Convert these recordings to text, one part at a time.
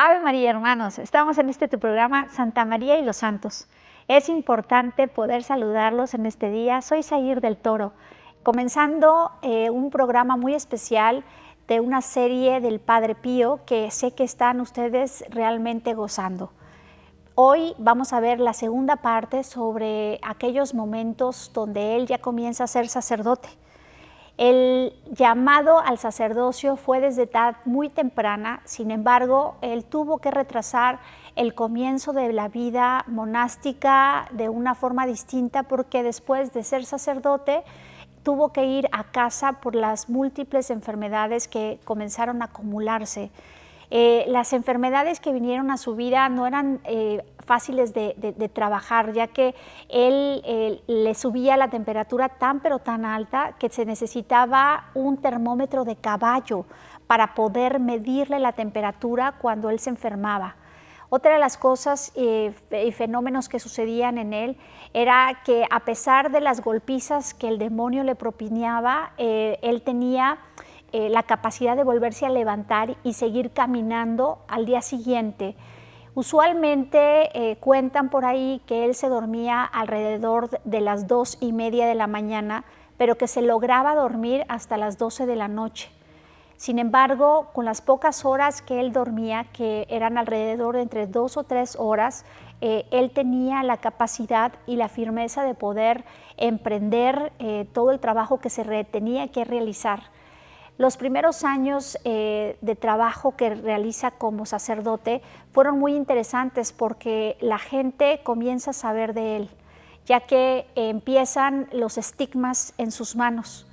Ave María, hermanos, estamos en tu programa Santa María y los Santos. Es importante poder saludarlos en este día. Soy Zair del Toro, comenzando un programa muy especial de una serie del Padre Pío que sé que están ustedes realmente gozando. Hoy vamos a ver la segunda parte sobre aquellos momentos donde él ya comienza a ser sacerdote. El llamado al sacerdocio fue desde edad muy temprana, sin embargo, él tuvo que retrasar el comienzo de la vida monástica de una forma distinta porque después de ser sacerdote tuvo que ir a casa por las múltiples enfermedades que comenzaron a acumularse. Las enfermedades que vinieron a su vida no eran fáciles de trabajar, ya que él le subía la temperatura tan pero tan alta que se necesitaba un termómetro de caballo para poder medirle la temperatura cuando él se enfermaba. Otra de las cosas y fenómenos que sucedían en él era que a pesar de las golpizas que el demonio le propinaba, él tenía la capacidad de volverse a levantar y seguir caminando al día siguiente. Usualmente cuentan por ahí que él se dormía alrededor de las 2:30 de la mañana, pero que se lograba dormir hasta las 12 de la noche. Sin embargo, con las pocas horas que él dormía, que eran alrededor de entre 2 o 3 horas, él tenía la capacidad y la firmeza de poder emprender todo el trabajo que se tenía que realizar. Los primeros años de trabajo que realiza como sacerdote fueron muy interesantes porque la gente comienza a saber de él, ya que empiezan los estigmas en sus manos.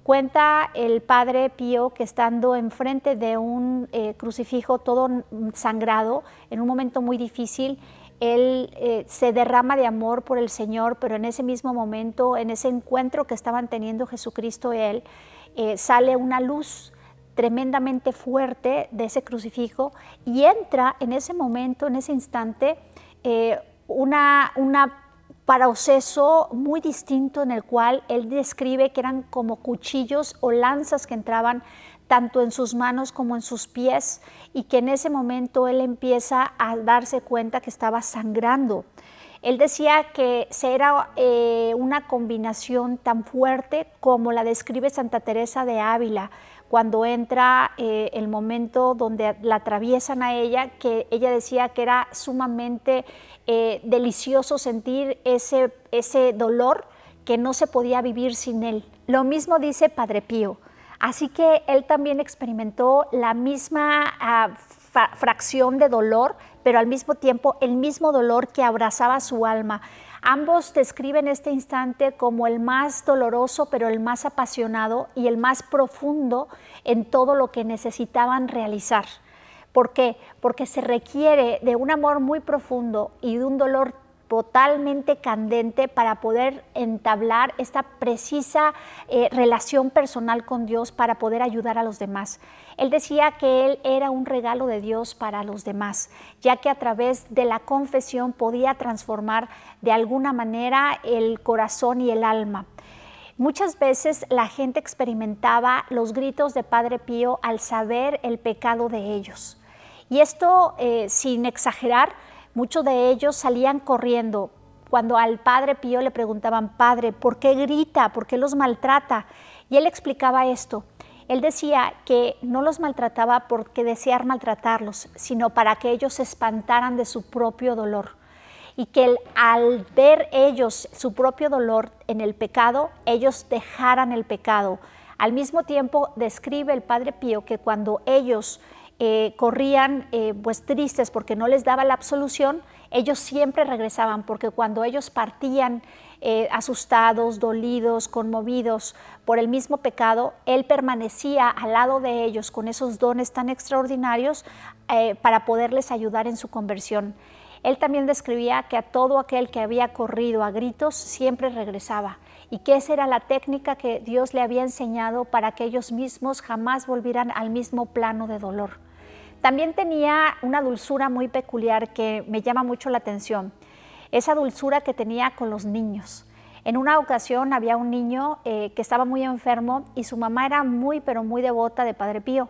Cuenta el Padre Pío que estando enfrente de un crucifijo todo sangrado, en un momento muy difícil, él se derrama de amor por el Señor, pero en ese mismo momento, en ese encuentro que estaban teniendo Jesucristo y él, sale una luz tremendamente fuerte de ese crucifijo y entra en ese momento, en ese instante, una proceso muy distinto en el cual él describe que eran como cuchillos o lanzas que entraban tanto en sus manos como en sus pies y que en ese momento él empieza a darse cuenta que estaba sangrando. Él decía que era una combinación tan fuerte como la describe Santa Teresa de Ávila cuando entra el momento donde la atraviesan a ella, que ella decía que era sumamente delicioso sentir ese dolor que no se podía vivir sin él. Lo mismo dice Padre Pío. Así que él también experimentó la misma fracción de dolor, pero al mismo tiempo el mismo dolor que abrazaba su alma. Ambos describen este instante como el más doloroso, pero el más apasionado y el más profundo en todo lo que necesitaban realizar. ¿Por qué? Porque se requiere de un amor muy profundo y de un dolor totalmente candente para poder entablar esta precisa relación personal con Dios para poder ayudar a los demás. Él decía que él era un regalo de Dios para los demás, ya que a través de la confesión podía transformar de alguna manera el corazón y el alma. Muchas veces la gente experimentaba los gritos de Padre Pío al saber el pecado de ellos. Y esto, sin exagerar, muchos de ellos salían corriendo. Cuando al Padre Pío le preguntaban, Padre, ¿por qué grita? ¿Por qué los maltrata? Y él explicaba esto. Él decía que no los maltrataba porque desear maltratarlos, sino para que ellos se espantaran de su propio dolor. Y que al ver ellos su propio dolor en el pecado, ellos dejaran el pecado. Al mismo tiempo describe el Padre Pío que cuando ellos corrían pues tristes porque no les daba la absolución, ellos siempre regresaban, porque cuando ellos partían asustados, dolidos, conmovidos por el mismo pecado, él permanecía al lado de ellos con esos dones tan extraordinarios para poderles ayudar en su conversión. Él también describía que a todo aquel que había corrido a gritos siempre regresaba y que esa era la técnica que Dios le había enseñado para que ellos mismos jamás volvieran al mismo plano de dolor. También tenía una dulzura muy peculiar que me llama mucho la atención, esa dulzura que tenía con los niños. En una ocasión había un niño que estaba muy enfermo y su mamá era muy, pero muy devota de Padre Pío.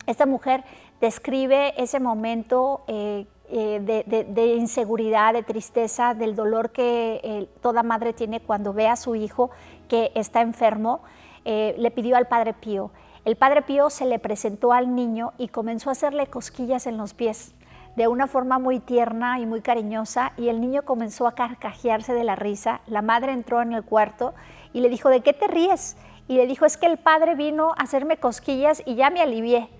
Esta mujer describe ese momento de inseguridad, de tristeza, del dolor que toda madre tiene cuando ve a su hijo que está enfermo. Le pidió al Padre Pío. El Padre Pío se le presentó al niño y comenzó a hacerle cosquillas en los pies de una forma muy tierna y muy cariñosa, y el niño comenzó a carcajearse de la risa. La madre entró en el cuarto y le dijo, ¿de qué te ríes? Y le dijo, es que el padre vino a hacerme cosquillas y ya me alivié.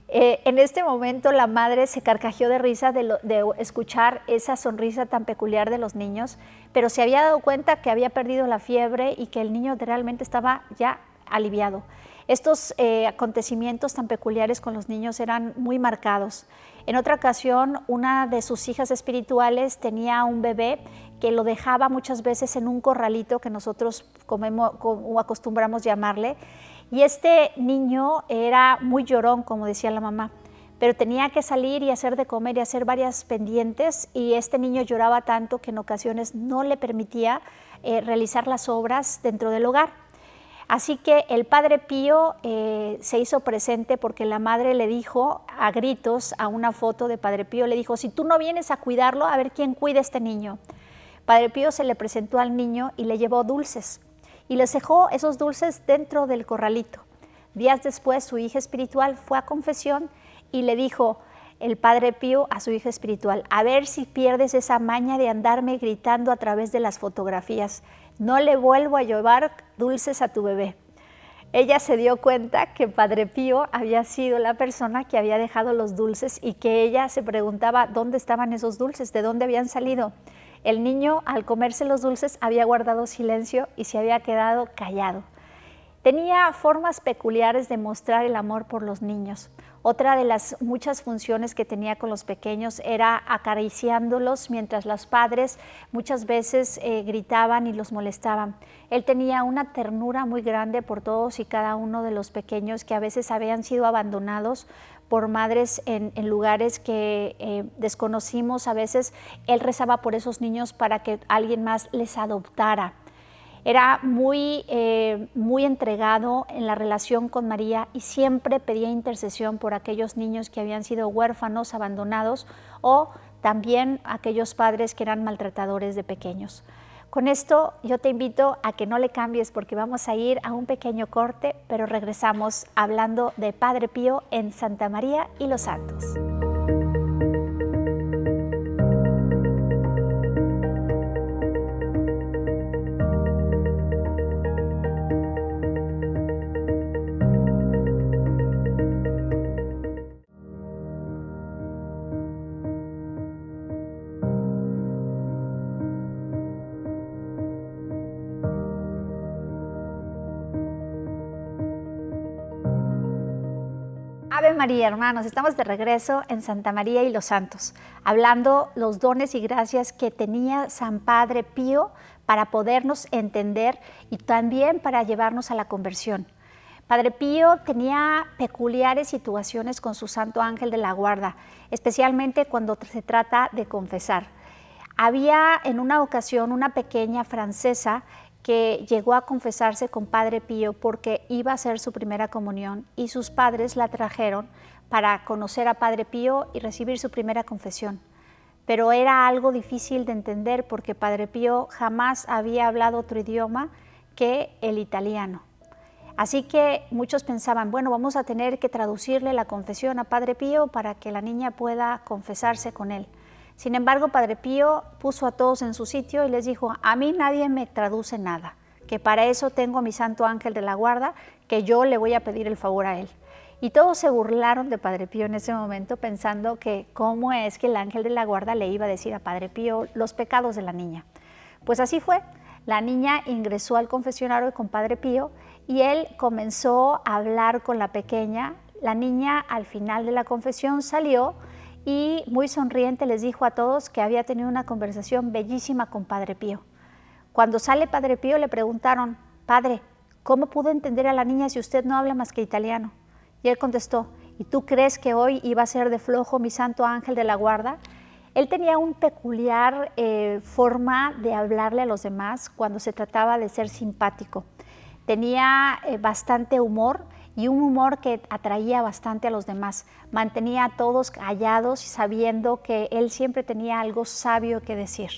En este momento la madre se carcajeó de risa de escuchar esa sonrisa tan peculiar de los niños, pero se había dado cuenta que había perdido la fiebre y que el niño realmente estaba ya aliviado. Estos acontecimientos tan peculiares con los niños eran muy marcados. En otra ocasión, una de sus hijas espirituales tenía un bebé que lo dejaba muchas veces en un corralito que nosotros acostumbramos llamarle, y este niño era muy llorón, como decía la mamá, pero tenía que salir y hacer de comer y hacer varias pendientes, y este niño lloraba tanto que en ocasiones no le permitía realizar las obras dentro del hogar. Así que el Padre Pío se hizo presente porque la madre le dijo a gritos a una foto de Padre Pío, le dijo, si tú no vienes a cuidarlo, a ver quién cuida a este niño. Padre Pío se le presentó al niño y le llevó dulces y les dejó esos dulces dentro del corralito. Días después su hija espiritual fue a confesión y le dijo el Padre Pío a su hija espiritual, a ver si pierdes esa maña de andarme gritando a través de las fotografías. No le vuelvo a llevar dulces a tu bebé. Ella se dio cuenta que Padre Pío había sido la persona que había dejado los dulces y que ella se preguntaba dónde estaban esos dulces, de dónde habían salido. El niño, al comerse los dulces, había guardado silencio y se había quedado callado. Tenía formas peculiares de mostrar el amor por los niños. Otra de las muchas funciones que tenía con los pequeños era acariciándolos mientras los padres muchas veces gritaban y los molestaban. Él tenía una ternura muy grande por todos y cada uno de los pequeños que a veces habían sido abandonados por madres en lugares que desconocimos. A veces él rezaba por esos niños para que alguien más les adoptara. Era muy entregado en la relación con María y siempre pedía intercesión por aquellos niños que habían sido huérfanos, abandonados, o también aquellos padres que eran maltratadores de pequeños. Con esto yo te invito a que no le cambies porque vamos a ir a un pequeño corte, pero regresamos hablando de Padre Pío en Santa María y los Santos. Ave María, hermanos, estamos de regreso en Santa María y los Santos, hablando los dones y gracias que tenía San Padre Pío para podernos entender y también para llevarnos a la conversión. Padre Pío tenía peculiares situaciones con su Santo Ángel de la Guarda, especialmente cuando se trata de confesar. Había en una ocasión una pequeña francesa que llegó a confesarse con Padre Pío porque iba a hacer su primera comunión y sus padres la trajeron para conocer a Padre Pío y recibir su primera confesión. Pero era algo difícil de entender porque Padre Pío jamás había hablado otro idioma que el italiano. Así que muchos pensaban, bueno, vamos a tener que traducirle la confesión a Padre Pío para que la niña pueda confesarse con él. Sin embargo, Padre Pío puso a todos en su sitio y les dijo, a mí nadie me traduce nada, que para eso tengo a mi Santo Ángel de la Guarda, que yo le voy a pedir el favor a él. Y todos se burlaron de Padre Pío en ese momento pensando que cómo es que el Ángel de la Guarda le iba a decir a Padre Pío los pecados de la niña. Pues así fue, la niña ingresó al confesionario con Padre Pío y él comenzó a hablar con la pequeña. La niña al final de la confesión salió y muy sonriente les dijo a todos que había tenido una conversación bellísima con Padre Pío. Cuando sale Padre Pío le preguntaron, Padre, ¿cómo pudo entender a la niña si usted no habla más que italiano? Y él contestó, ¿y tú crees que hoy iba a ser de flojo mi Santo Ángel de la Guarda? Él tenía un peculiar forma de hablarle a los demás cuando se trataba de ser simpático. Tenía bastante humor y un humor que atraía bastante a los demás. Mantenía a todos callados y sabiendo que él siempre tenía algo sabio que decir.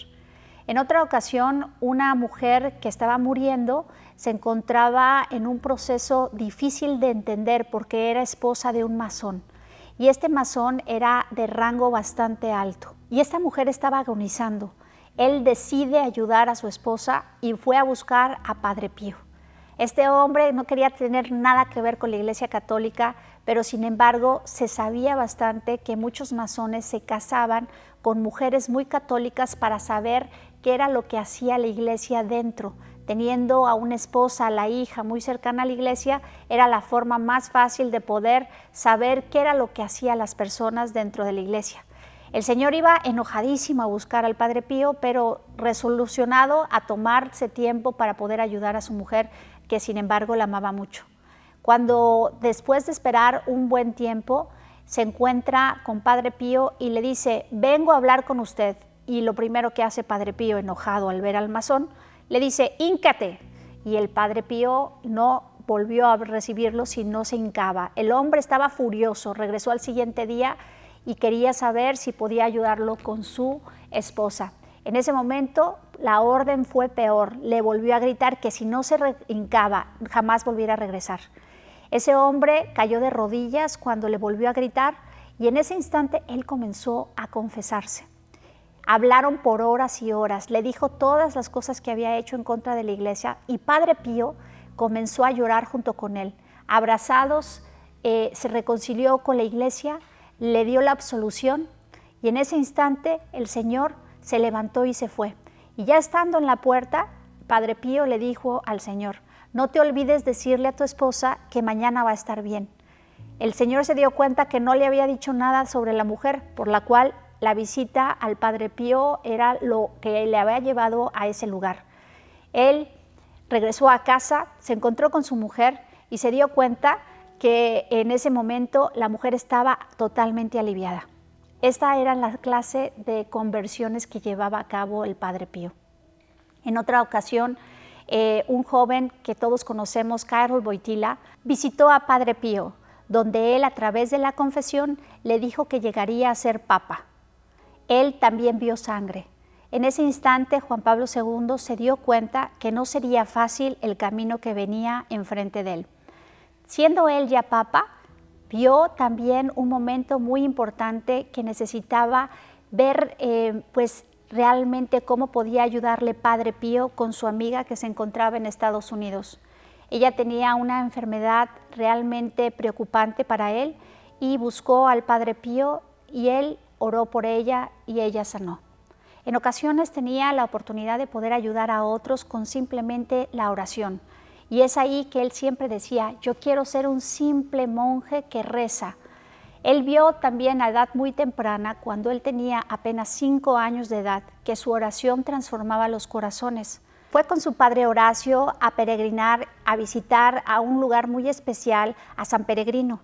En otra ocasión, una mujer que estaba muriendo se encontraba en un proceso difícil de entender porque era esposa de un masón. Y este masón era de rango bastante alto. Y esta mujer estaba agonizando. Él decide ayudar a su esposa y fue a buscar a Padre Pío. Este hombre no quería tener nada que ver con la Iglesia Católica, pero sin embargo se sabía bastante que muchos masones se casaban con mujeres muy católicas para saber qué era lo que hacía la Iglesia dentro. Teniendo a una esposa, a la hija muy cercana a la Iglesia, era la forma más fácil de poder saber qué era lo que hacían las personas dentro de la Iglesia. El señor iba enojadísimo a buscar al Padre Pío, pero resolucionado a tomarse tiempo para poder ayudar a su mujer, que sin embargo la amaba mucho. Cuando después de esperar un buen tiempo, se encuentra con Padre Pío y le dice, vengo a hablar con usted. Y lo primero que hace Padre Pío, enojado al ver al masón, le dice, híncate. Y el Padre Pío no volvió a recibirlo, sino se hincaba. El hombre estaba furioso, regresó al siguiente día y quería saber si podía ayudarlo con su esposa. En ese momento la orden fue peor, le volvió a gritar que si no se hincaba jamás volviera a regresar. Ese hombre cayó de rodillas cuando le volvió a gritar y en ese instante él comenzó a confesarse. Hablaron por horas y horas, le dijo todas las cosas que había hecho en contra de la Iglesia y Padre Pío comenzó a llorar junto con él. Abrazados, se reconcilió con la Iglesia, le dio la absolución y en ese instante el Señor se levantó y se fue. Y ya estando en la puerta, Padre Pío le dijo al Señor, no te olvides decirle a tu esposa que mañana va a estar bien. El Señor se dio cuenta que no le había dicho nada sobre la mujer, por la cual la visita al Padre Pío era lo que le había llevado a ese lugar. Él regresó a casa, se encontró con su mujer y se dio cuenta que en ese momento la mujer estaba totalmente aliviada. Esta era la clase de conversiones que llevaba a cabo el Padre Pío. En otra ocasión, un joven que todos conocemos, Karol Wojtyła, visitó a Padre Pío, donde él a través de la confesión le dijo que llegaría a ser papa. Él también vio sangre. En ese instante, Juan Pablo II se dio cuenta que no sería fácil el camino que venía enfrente de él. Siendo él ya papa, vio también un momento muy importante que necesitaba ver pues realmente cómo podía ayudarle Padre Pío con su amiga que se encontraba en Estados Unidos. Ella tenía una enfermedad realmente preocupante para él y buscó al Padre Pío y él oró por ella y ella sanó. En ocasiones tenía la oportunidad de poder ayudar a otros con simplemente la oración. Y es ahí que él siempre decía, yo quiero ser un simple monje que reza. Él vio también a edad muy temprana, cuando él tenía apenas 5 años de edad, que su oración transformaba los corazones. Fue con su padre Horacio a peregrinar, a visitar a un lugar muy especial, a San Peregrino.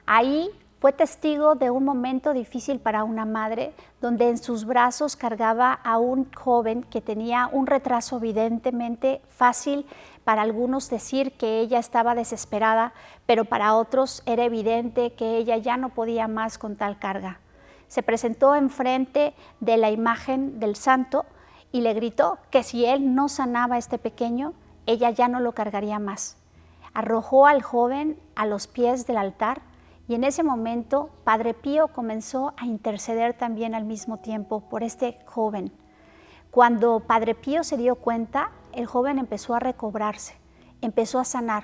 Ahí fue testigo de un momento difícil para una madre, donde en sus brazos cargaba a un joven que tenía un retraso evidentemente fácil para algunos decir que ella estaba desesperada, pero para otros era evidente que ella ya no podía más con tal carga. Se presentó enfrente de la imagen del santo y le gritó que si él no sanaba a este pequeño, ella ya no lo cargaría más. Arrojó al joven a los pies del altar y en ese momento Padre Pío comenzó a interceder también al mismo tiempo por este joven. Cuando Padre Pío se dio cuenta, el joven empezó a recobrarse, empezó a sanar.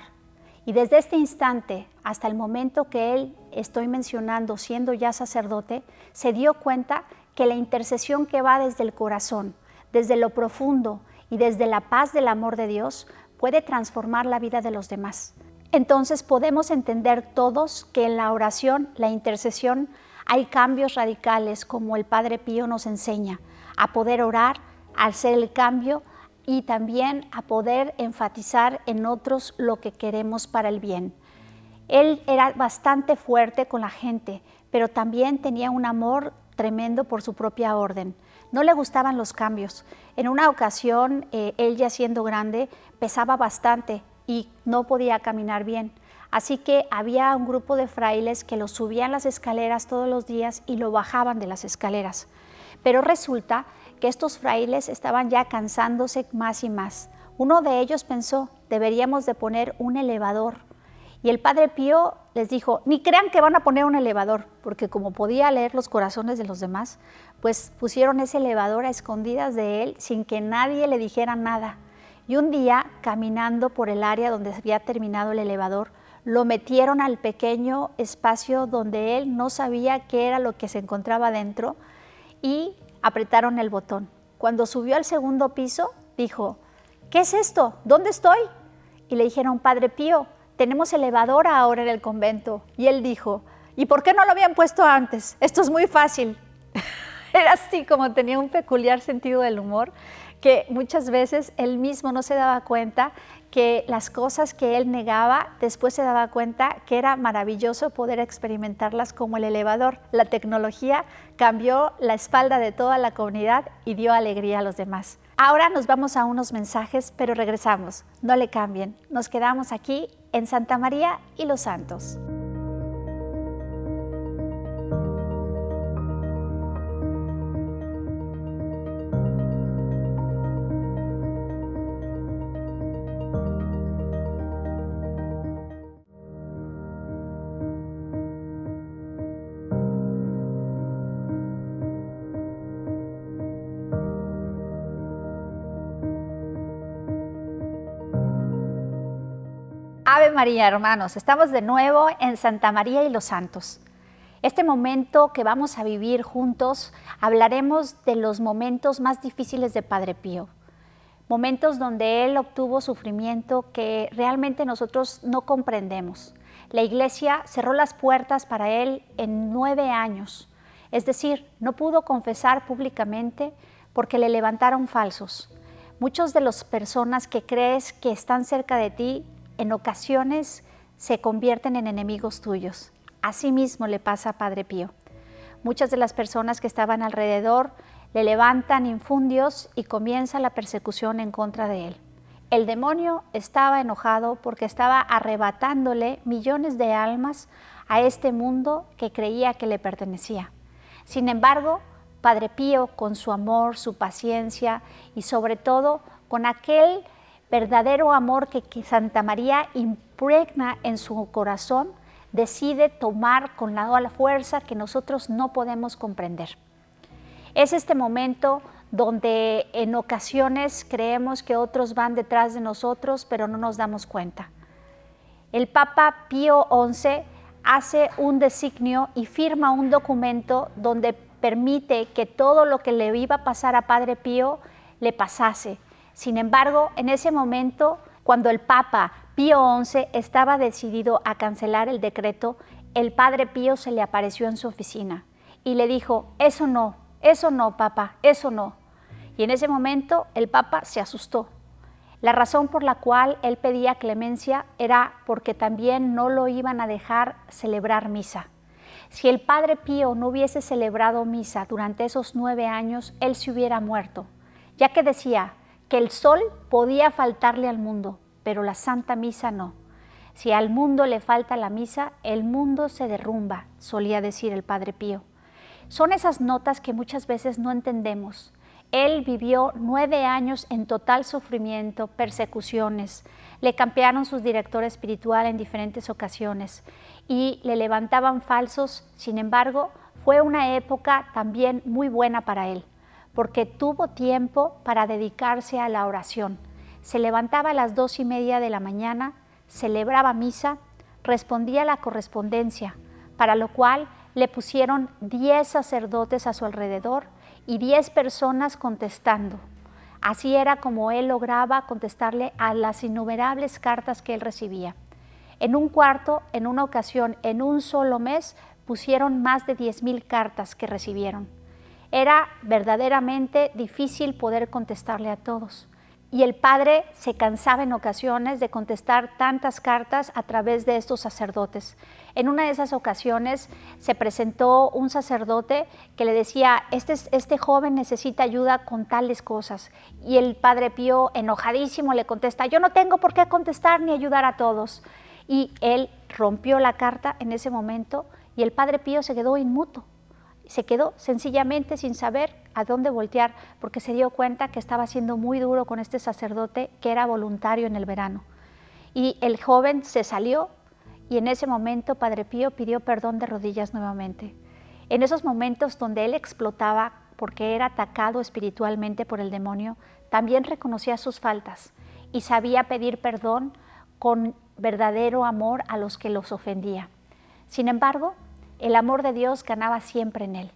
Y desde este instante hasta el momento que él, estoy mencionando, siendo ya sacerdote, se dio cuenta que la intercesión que va desde el corazón, desde lo profundo y desde la paz del amor de Dios, puede transformar la vida de los demás. Entonces podemos entender todos que en la oración, la intercesión, hay cambios radicales como el Padre Pío nos enseña, a poder orar, a hacer el cambio y también a poder enfatizar en otros lo que queremos para el bien. Él era bastante fuerte con la gente, pero también tenía un amor tremendo por su propia orden. No le gustaban los cambios. En una ocasión, él ya siendo grande, pesaba bastante y no podía caminar bien. Así que había un grupo de frailes que lo subían las escaleras todos los días y lo bajaban de las escaleras. Pero resulta que estos frailes estaban ya cansándose más y más. Uno de ellos pensó, deberíamos de poner un elevador. Y el Padre Pío les dijo, ni crean que van a poner un elevador, porque como podía leer los corazones de los demás, pues pusieron ese elevador a escondidas de él sin que nadie le dijera nada. Y un día, caminando por el área donde había terminado el elevador, lo metieron al pequeño espacio donde él no sabía qué era lo que se encontraba dentro y apretaron el botón. Cuando subió al segundo piso, dijo, ¿qué es esto? ¿Dónde estoy? Y le dijeron, Padre Pío, tenemos elevador ahora en el convento. Y él dijo, ¿y por qué no lo habían puesto antes? Esto es muy fácil. Era así como tenía un peculiar sentido del humor, que muchas veces él mismo no se daba cuenta que las cosas que él negaba, después se daba cuenta que era maravilloso poder experimentarlas como el elevador. La tecnología cambió la espalda de toda la comunidad y dio alegría a los demás. Ahora nos vamos a unos mensajes, pero regresamos. No le cambien. Nos quedamos aquí en Santa María y los Santos. Ave María, hermanos, estamos de nuevo en Santa María y los Santos. Este momento que vamos a vivir juntos, hablaremos de los momentos más difíciles de Padre Pío. Momentos donde él obtuvo sufrimiento que realmente nosotros no comprendemos. La Iglesia cerró las puertas para él en 9 años. Es decir, no pudo confesar públicamente porque le levantaron falsos. Muchas de las personas que crees que están cerca de ti en ocasiones se convierten en enemigos tuyos. Así mismo le pasa a Padre Pío. Muchas de las personas que estaban alrededor le levantan infundios y comienza la persecución en contra de él. El demonio estaba enojado porque estaba arrebatándole millones de almas a este mundo que creía que le pertenecía. Sin embargo, Padre Pío, con su amor, su paciencia y sobre todo con aquel verdadero amor que Santa María impregna en su corazón, decide tomar con la fuerza que nosotros no podemos comprender. Es este momento donde en ocasiones creemos que otros van detrás de nosotros, pero no nos damos cuenta. El Papa Pío XI hace un designio y firma un documento donde permite que todo lo que le iba a pasar a Padre Pío le pasase. Sin embargo, en ese momento, cuando el Papa Pío XI estaba decidido a cancelar el decreto, el Padre Pío se le apareció en su oficina y le dijo, eso no, Papa, eso no. Y en ese momento el Papa se asustó. La razón por la cual él pedía clemencia era porque también no lo iban a dejar celebrar misa. Si el Padre Pío no hubiese celebrado misa durante esos 9 años, él se hubiera muerto, ya que decía que el sol podía faltarle al mundo, pero la Santa Misa no. Si al mundo le falta la misa, el mundo se derrumba, solía decir el Padre Pío. Son esas notas que muchas veces no entendemos. Él vivió 9 años en total sufrimiento, persecuciones. Le cambiaron sus directores espiritual en diferentes ocasiones y le levantaban falsos. Sin embargo, fue una época también muy buena para él, porque tuvo tiempo para dedicarse a la oración. Se levantaba a las 2:30 de la mañana, celebraba misa, respondía a la correspondencia, para lo cual le pusieron 10 sacerdotes a su alrededor y 10 personas contestando. Así era como él lograba contestarle a las innumerables cartas que él recibía. En un cuarto, en una ocasión, en un solo mes, pusieron más de 10,000 cartas que recibieron. Era verdaderamente difícil poder contestarle a todos. Y el padre se cansaba en ocasiones de contestar tantas cartas a través de estos sacerdotes. En una de esas ocasiones se presentó un sacerdote que le decía, este joven necesita ayuda con tales cosas. Y el Padre Pío, enojadísimo, le contesta, yo no tengo por qué contestar ni ayudar a todos. y él rompió la carta en ese momento y el Padre Pío se quedó inmuto. Se quedó sencillamente sin saber a dónde voltear porque se dio cuenta que estaba siendo muy duro con este sacerdote que era voluntario en el verano. Y el joven se salió y en ese momento Padre Pío pidió perdón de rodillas nuevamente. En esos momentos donde él explotaba porque era atacado espiritualmente por el demonio, también reconocía sus faltas y sabía pedir perdón con verdadero amor a los que los ofendía. Sin embargo, el amor de Dios ganaba siempre en él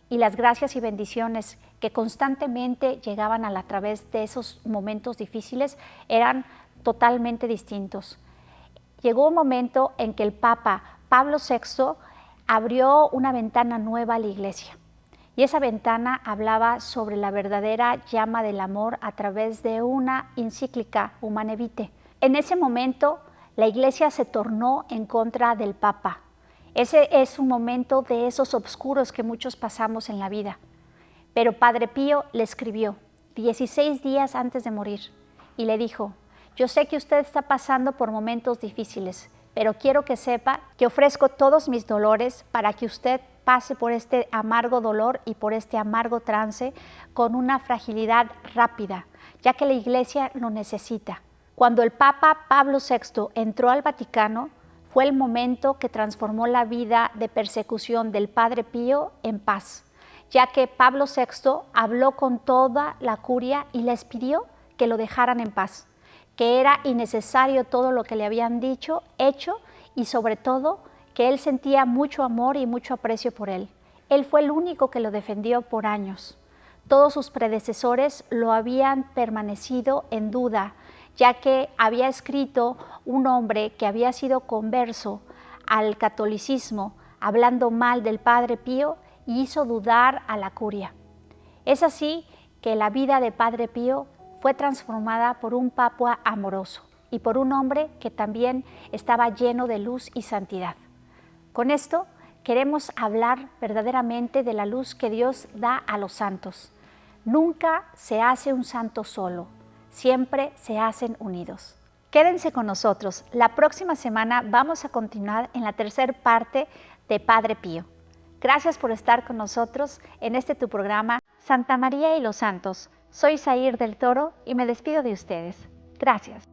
y las gracias y bendiciones que constantemente llegaban a través de esos momentos difíciles eran totalmente distintos. Llegó un momento en que el Papa Pablo VI abrió una ventana nueva a la Iglesia y esa ventana hablaba sobre la verdadera llama del amor a través de una encíclica Humanae Vitae. En ese momento la Iglesia se tornó en contra del Papa. Ese es un momento de esos oscuros que muchos pasamos en la vida. Pero Padre Pío le escribió 16 días antes de morir y le dijo: yo sé que usted está pasando por momentos difíciles, pero quiero que sepa que ofrezco todos mis dolores para que usted pase por este amargo dolor y por este amargo trance con una fragilidad rápida, ya que la Iglesia lo necesita. Cuando el Papa Pablo VI entró al Vaticano, fue el momento que transformó la vida de persecución del Padre Pío en paz, ya que Pablo VI habló con toda la curia y les pidió que lo dejaran en paz, que era innecesario todo lo que le habían dicho, hecho y sobre todo que él sentía mucho amor y mucho aprecio por él. Él fue el único que lo defendió por años. Todos sus predecesores lo habían permanecido en duda, ya que había escrito un hombre que había sido converso al catolicismo, hablando mal del Padre Pío y hizo dudar a la curia. Es así que la vida de Padre Pío fue transformada por un papa amoroso y por un hombre que también estaba lleno de luz y santidad. Con esto queremos hablar verdaderamente de la luz que Dios da a los santos. Nunca se hace un santo solo, siempre se hacen unidos. Quédense con nosotros, la próxima semana vamos a continuar en la tercera parte de Padre Pío. Gracias por estar con nosotros en este tu programa Santa María y los Santos. Soy Zair del Toro y me despido de ustedes. Gracias.